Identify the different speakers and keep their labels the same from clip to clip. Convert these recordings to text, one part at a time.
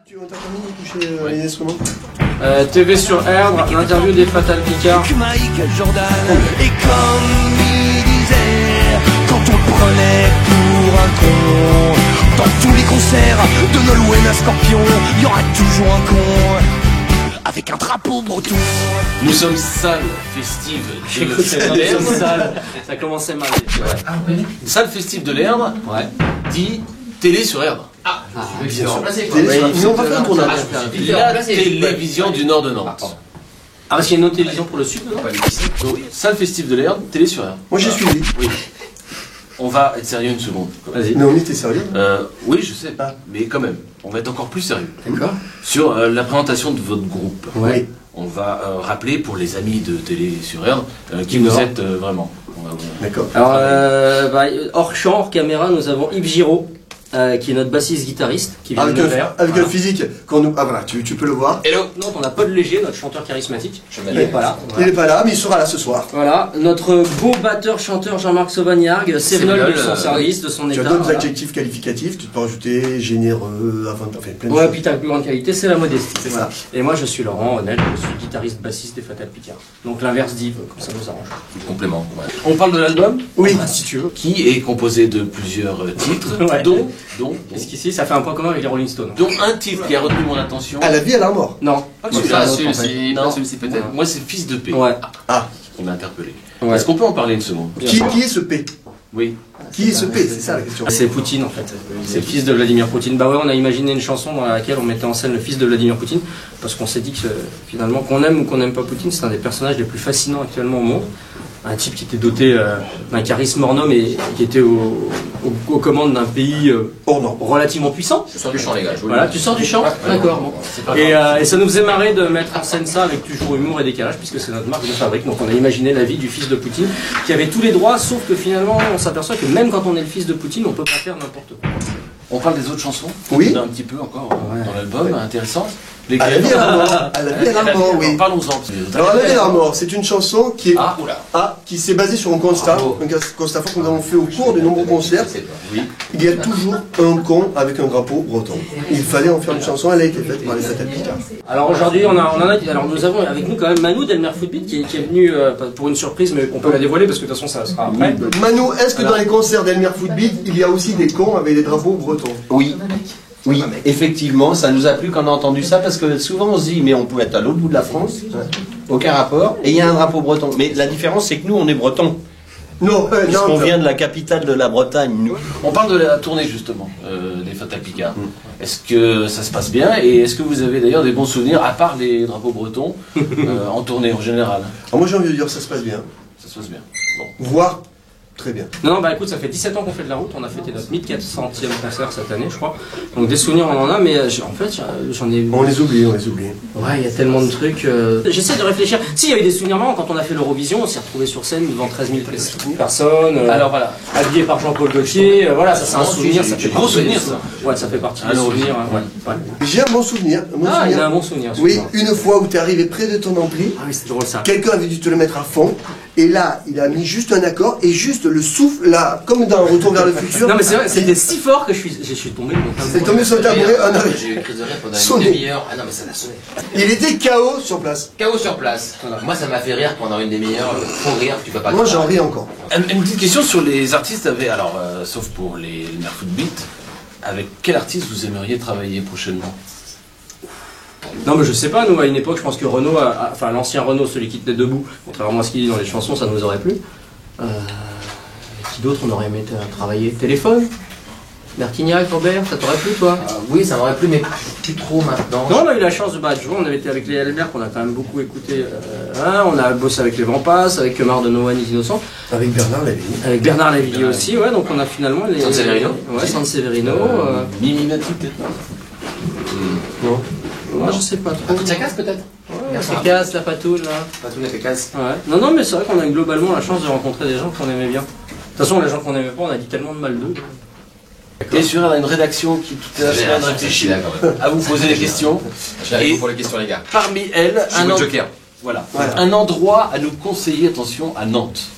Speaker 1: Tu as terminé de toucher les instruments
Speaker 2: TV sur Erdre, l'interview des Fatal Picard.
Speaker 3: Michael Jordan. Et comme il disait, quand on le prenait pour un con, dans tous les concerts de Nolwenn à Scorpion, il y aura toujours un con avec un drapeau breton.
Speaker 4: Nous sommes salle festive de
Speaker 2: l'Erdre. Ça commençait mal.
Speaker 4: Ah oui. Salle festive de l'Erdre, dit télé sur Erdre.
Speaker 1: Bien sûr.
Speaker 4: Ils ont pas fait un tournage. La télévision du nord de Nantes.
Speaker 2: Ah, parce qu'il y a une autre télévision pour le sud, non?
Speaker 4: Donc, salle festive de l'Erdre, télé sur Erdre.
Speaker 1: Moi j'ai suivi.
Speaker 4: Oui. On va être sérieux une seconde.
Speaker 2: Vas-y.
Speaker 1: Naomi, t'es sérieux?
Speaker 4: Oui, je sais. Mais quand même, on va être encore plus sérieux.
Speaker 2: D'accord.
Speaker 4: Sur la présentation de votre groupe.
Speaker 2: Ouais.
Speaker 4: On va rappeler pour les amis de télé sur Erdre qui vous êtes vraiment.
Speaker 1: D'accord.
Speaker 2: Alors, hors champ, hors caméra, nous avons Yves Giraud, qui est notre bassiste guitariste, qui vient de nous faire.
Speaker 1: Avec un physique qu'on nous. Ah voilà, tu peux le voir.
Speaker 4: Hello.
Speaker 2: Non, on a Paul Léger, notre chanteur charismatique. Il n'est pas là.
Speaker 1: Il n'est pas là, mais il sera là ce soir.
Speaker 2: Voilà, notre beau batteur-chanteur Jean-Marc Sauvagnargues, Sévenol de son service, de son
Speaker 1: Tu
Speaker 2: état.
Speaker 1: as d'autres adjectifs qualificatifs, tu peux rajouter généreux, enfin plein de
Speaker 2: Ouais,
Speaker 1: choses.
Speaker 2: puis ta plus grande qualité, c'est la modestie.
Speaker 1: C'est
Speaker 2: Voilà.
Speaker 1: ça.
Speaker 2: Et moi, je suis Laurent Honnel, je suis guitariste-bassiste des Fatal Picard. Donc l'inverse d'Yves, comme ça nous arrange.
Speaker 4: Complément. Ouais. On parle de l'album?
Speaker 1: Oui.
Speaker 2: Si tu veux.
Speaker 4: Qui est composé de plusieurs titres,
Speaker 2: Ouais.
Speaker 4: dont
Speaker 2: Jusqu'ici, ça fait un point commun avec les Rolling Stones.
Speaker 4: dont un titre qui a retenu mon attention.
Speaker 1: À la vie, à la mort.
Speaker 2: Non.
Speaker 4: Pas
Speaker 2: Moi,
Speaker 4: celui-là,
Speaker 2: c'est un autre, en fait.
Speaker 4: non,
Speaker 2: celui-ci, peut-être.
Speaker 4: Moi, c'est Fils de P.
Speaker 2: Ouais.
Speaker 1: Ah.
Speaker 4: Qui m'a interpellé.
Speaker 2: Ouais.
Speaker 4: Est-ce qu'on peut en parler une seconde?
Speaker 1: Qui est ce P?
Speaker 4: Oui.
Speaker 1: Qui est ce P? C'est ça la question.
Speaker 2: C'est Poutine en fait, c'est le fils de Vladimir Poutine. Bah ouais, on a imaginé une chanson dans laquelle on mettait en scène le fils de Vladimir Poutine, parce qu'on s'est dit que finalement, qu'on aime ou qu'on n'aime pas Poutine, c'est un des personnages les plus fascinants actuellement au monde. Un type qui était doté d'un charisme hors norme et qui était aux commandes d'un pays
Speaker 1: Hors norme.
Speaker 2: relativement puissant.
Speaker 5: Je sors du champ, les gars.
Speaker 2: Voilà, tu sors du champ? D'accord. Bon. Et ça nous faisait marrer de mettre en scène ça avec toujours humour et décalage, puisque c'est notre marque de fabrique. Donc on a imaginé la vie du fils de Poutine, qui avait tous les droits, sauf que finalement on s'aperçoit que même quand on est le fils de Poutine, on peut pas faire n'importe quoi.
Speaker 4: On parle des autres chansons?
Speaker 1: Oui.
Speaker 4: Un petit peu encore dans l'album, intéressante.
Speaker 1: À la vie, à la mort. À la vie, à la mort, oui.
Speaker 4: Parlons-en.
Speaker 1: Alors, à la vie, à la mort, c'est une chanson qui est.
Speaker 4: oula.
Speaker 1: Qui s'est basée sur un constat. Un constat fort que nous avons fait au cours de nombreux concerts.
Speaker 4: Oui.
Speaker 1: Il y a toujours un con avec un drapeau breton. Il fallait en faire une chanson, elle a été faite par les Fatal Picard.
Speaker 2: Alors aujourd'hui, alors nous avons avec nous quand même Manu d'Elmer Footbeat qui est venu pour une surprise, mais on peut la dévoiler parce que de toute façon ça sera après.
Speaker 1: Manu, est-ce que dans les concerts d'Elmer Footbeat, il y a aussi des cons avec des drapeaux bretons?
Speaker 5: Oui. Oui, effectivement, ça nous a plu quand on a entendu ça, parce que souvent on se dit, mais on peut être à l'autre bout de la France, aucun rapport, et il y a un drapeau breton. Mais la différence, c'est que nous, on est bretons.
Speaker 1: Non,
Speaker 5: Puisqu'on vient de la capitale de la Bretagne, nous.
Speaker 4: On parle de la tournée justement des Fatal Picard. Est-ce que ça se passe bien et est-ce que vous avez d'ailleurs des bons souvenirs, à part les drapeaux bretons, en tournée en général?
Speaker 1: Alors moi j'ai envie de dire ça se passe bien.
Speaker 4: Ça se passe bien. Bon.
Speaker 1: Voire très bien.
Speaker 2: Non, bah écoute, ça fait 17 ans qu'on fait de la route, on a fêté notre 1400e concert cette année, je crois. Donc des souvenirs on en a, mais en fait j'en ai...
Speaker 1: On les oublie, on les oublie.
Speaker 2: Ouais, il y a tellement de trucs. J'essaie de réfléchir. Si, il y avait des souvenirs marrants quand on a fait l'Eurovision, on s'est retrouvé sur scène devant 13 000 personnes.
Speaker 4: Alors voilà.
Speaker 2: Habillé par Jean-Paul Gaultier. Voilà, ça c'est un souvenir. Ça fait
Speaker 4: gros souvenir ça.
Speaker 2: Ouais, ça fait partie des souvenirs. Ouais.
Speaker 1: J'ai un bon souvenir.
Speaker 2: Ah, il a un bon souvenir.
Speaker 1: Oui, une fois où tu es arrivé près de ton ampli,
Speaker 2: Ah oui, c'est drôle ça.
Speaker 1: quelqu'un avait dû te le mettre à fond, et là, il a mis juste un accord, et juste le souffle, là, comme dans Retour vers le futur.
Speaker 2: Non mais c'est vrai, c'était si fort que je suis tombé de mon tabouret.
Speaker 1: C'est tombé sur le tabouret, un arrêt.
Speaker 5: J'ai eu une crise de rire pendant
Speaker 1: Sonné.
Speaker 5: une demi-heure. Ah non, mais ça l'a sonné.
Speaker 1: Il était KO sur place.
Speaker 5: Chaos sur place. Moi, ça m'a fait rire pendant une demi-heure. Faut rire, tu peux pas.
Speaker 1: Moi, j'en ris encore.
Speaker 4: Une petite question sur les artistes. Alors, sauf pour les Elmer Footbeat, avec quel artiste vous aimeriez travailler prochainement?
Speaker 2: Non mais je sais pas, nous à une époque je pense que Renaud, enfin l'ancien Renaud, celui qui tenait debout, contrairement à ce qu'il dit dans les chansons, ça nous aurait plu. Qui d'autre on aurait aimé travailler? Téléphone? Bertignac, Robert, ça t'aurait plu toi?
Speaker 5: Oui, ça m'aurait plu, mais plus trop maintenant.
Speaker 2: Non, on a eu la chance de battre. On avait été avec les Albert, qu'on a quand même beaucoup écouté. On a bossé avec les Vampas, avec Kemar de No One is Innocent.
Speaker 1: Avec Bernard Lavilliers.
Speaker 2: Avec Bernard Lavilliers aussi, ouais. Donc on a finalement les.
Speaker 5: San Severino.
Speaker 2: Ouais, San Severino.
Speaker 4: Mimi Mati peut-être pas?
Speaker 2: Non. Moi je sais pas trop.
Speaker 5: Ça casse peut-être.
Speaker 2: La Fécasse, la Patoune, là.
Speaker 5: Patoune et Fécasse.
Speaker 2: Ouais. Non, mais c'est vrai qu'on a globalement la chance de rencontrer des gens qu'on aimait bien. De toute façon, les gens qu'on aimait pas, on a dit tellement de mal d'eux.
Speaker 4: Et sur une rédaction qui toute la semaine réfléchit à vous poser des questions.
Speaker 5: Et pour les questions, les gars.
Speaker 4: Parmi elles,
Speaker 5: Joker.
Speaker 4: Voilà. Un endroit à nous conseiller, attention, à Nantes.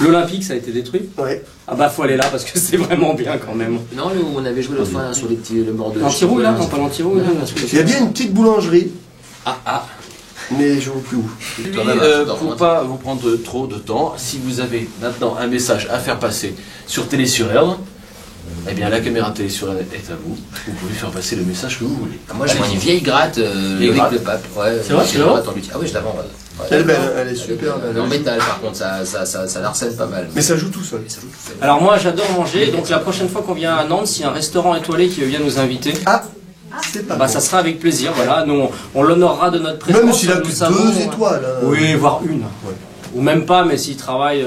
Speaker 2: L'Olympique, ça a été détruit.
Speaker 1: Ouais.
Speaker 2: Ah bah faut aller là parce que c'est vraiment bien quand même.
Speaker 6: Non, nous, on avait joué l'autre fois là, sur les petits, le bord de.
Speaker 2: L'Antirouille là, non pas l'Antirouille là.
Speaker 1: Il y a bien une petite boulangerie,
Speaker 4: Ah.
Speaker 1: mais je ne vois plus où.
Speaker 4: Puis,
Speaker 6: Quand même,
Speaker 4: pour pas vous prendre trop de temps, si vous avez maintenant un message à faire passer sur Télé sur Erdre, eh bien la caméra Télé sur Erdre est à vous. Vous pouvez faire passer le message que vous voulez.
Speaker 6: Ah, moi, j'ai une vieille gratte avec
Speaker 4: gratte.
Speaker 6: le pape. Ouais,
Speaker 2: C'est vrai,
Speaker 6: j'ai
Speaker 2: tu
Speaker 6: une
Speaker 2: l'as
Speaker 6: gratte en luthier. Ah oui, je la vends. Ouais.
Speaker 1: Elle est belle, elle est super belle.
Speaker 6: En métal, par contre, ça l'arsène pas mal.
Speaker 1: Mais ça joue tout seul.
Speaker 2: Alors moi j'adore manger, donc la prochaine fois qu'on vient à Nantes, s'il y a un restaurant étoilé qui vient nous inviter,
Speaker 1: Ah, c'est pas
Speaker 2: bah
Speaker 1: bon.
Speaker 2: ça sera avec plaisir, voilà, nous on l'honorera de notre présence.
Speaker 1: Même s'il a
Speaker 2: nous
Speaker 1: plus de
Speaker 2: savons-
Speaker 1: 2 étoiles. Hein.
Speaker 2: Oui, voire une. Ou même pas, mais s'il travaille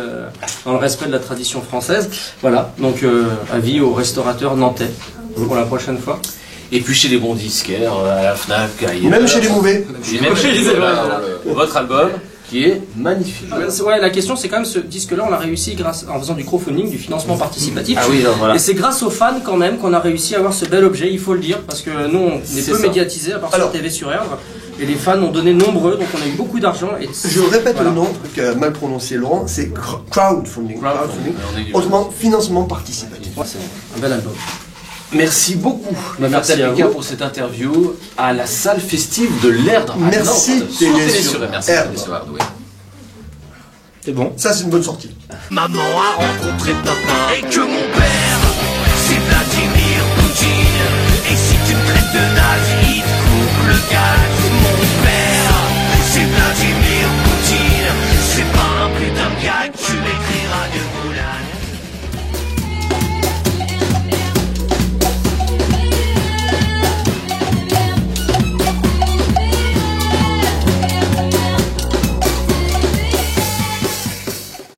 Speaker 2: dans le respect de la tradition française. Voilà, donc avis aux restaurateurs nantais pour la prochaine fois.
Speaker 4: Et puis chez les bons disquaires, à la FNAC, ailleurs.
Speaker 1: Même chez les mauvais.
Speaker 4: Et même chez les
Speaker 2: Voilà.
Speaker 4: Votre album, qui est magnifique.
Speaker 2: Ouais, la question c'est quand même ce disque-là, on l'a réussi grâce en faisant du crowdfunding, du financement participatif.
Speaker 4: Ah oui, non, voilà.
Speaker 2: Et c'est grâce aux fans quand même qu'on a réussi à avoir ce bel objet, il faut le dire, parce que nous on est
Speaker 4: C'est
Speaker 2: peu
Speaker 4: ça.
Speaker 2: médiatisés à part sur
Speaker 1: Alors.
Speaker 2: TV sur Erdre, et les fans ont donné nombreux, donc on a eu beaucoup d'argent. Et
Speaker 1: Je répète
Speaker 2: voilà.
Speaker 1: le nom, truc mal prononcé Laurent, c'est crowdfunding.
Speaker 4: Crowdfunding. On est du-
Speaker 1: Autrement, financement participatif.
Speaker 2: Ouais, c'est un bel album.
Speaker 4: Merci beaucoup,
Speaker 2: Bah, merci
Speaker 4: Fata
Speaker 2: à
Speaker 4: Pika,
Speaker 2: vous.
Speaker 4: pour cette interview à la salle festive de l'Erdre. à
Speaker 1: Merci,
Speaker 4: Nantes, sur
Speaker 1: Télé
Speaker 4: Télé
Speaker 1: sur
Speaker 4: sur Erdre.
Speaker 6: Merci,
Speaker 1: Erdre.
Speaker 6: Télé sur Erdre, oui.
Speaker 2: C'est bon.
Speaker 1: Ça, c'est une bonne sortie.
Speaker 3: Maman a rencontré papa et que mon